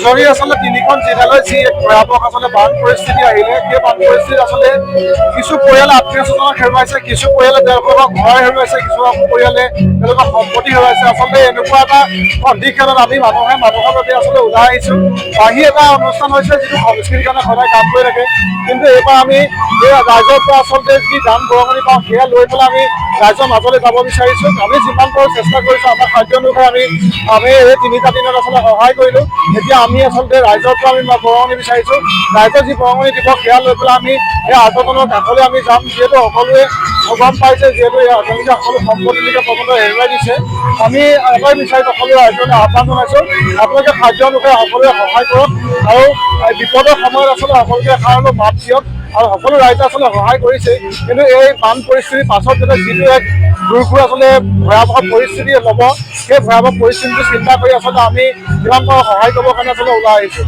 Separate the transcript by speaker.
Speaker 1: উজনি আচলতে তিনিখন জিলালৈ যি ভয়াৱহ আচলতে বান পৰিস্থিতি আহিলে, সেই বান পৰিস্থিতিত আচলতে কিছু পৰিয়ালে আত্মীয় স্বজনক হেৰুৱাইছে, কিছু পৰিয়ালে তেওঁলোকৰ ঘৰ হেৰুৱাইছে, কিছু পৰিয়ালে তেওঁলোকৰ সম্পত্তি হেৰুৱাইছে। আচলতে এনেকুৱা এটা সন্ধিক্ষণত আমি মানুহৰ বাবে আচলতে ওলাই আহিছোঁ। বাঢ়ি এটা অনুষ্ঠান হৈছে যিটো সংস্কৃতিৰ কাৰণে সদায় কাম কৰি থাকে, কিন্তু এইবাৰ আমি এই ৰাইজৰ পৰা আচলতে যি দান বৰঙণি পাওঁ সেয়া লৈ পেলাই আমি ৰাইজৰ মাজলৈ যাব বিচাৰিছোঁ। আমি যিমান পাৰোঁ চেষ্টা কৰিছোঁ, আমাৰ খাদ্য অনুসাৰে আমি এই 3টা দিনত আচলতে সহায় কৰিলোঁ। এতিয়া আমি আচলতে ৰাইজৰ পৰা আমি বৰঙণি বিচাৰিছোঁ। ৰাইজে যি বৰঙণি দিব সেয়া লৈ পেলাই আমি এই আৰ্তজনৰ কাষলৈ আমি যাম, যিহেতু সকলোৱে গম পাইছে, যিহেতু তেওঁলোকে সকলো সম্পত্তিলৈকে পৰ্যন্ত হেৰুৱাই দিছে। আমি এটাই বিচাৰিছোঁ, সকলো ৰাইজলৈ আহ্বান জনাইছোঁ, আপোনালোকে খাদ্য অনুসাৰে সকলোৱে সহায় কৰক আৰু বিপদৰ সময়ত আচলতে সকলোকে এষাৰলৈ মাত দিয়ক। আৰু সকলো ৰাইজে আচলতে সহায় কৰিছে, কিন্তু এই বান পৰিস্থিতিৰ পাছত যাতে যিটো এক দুৰ্ঘৰ আচলতে ভয়াৱহ পৰিস্থিতি ল'ব, সেই ভয়াৱহ পৰিস্থিতিটো চিন্তা কৰি আচলতে আমি যিমান পাৰোঁ সহায় কৰিবৰ কাৰণে আচলতে ওলাই আহিছোঁ।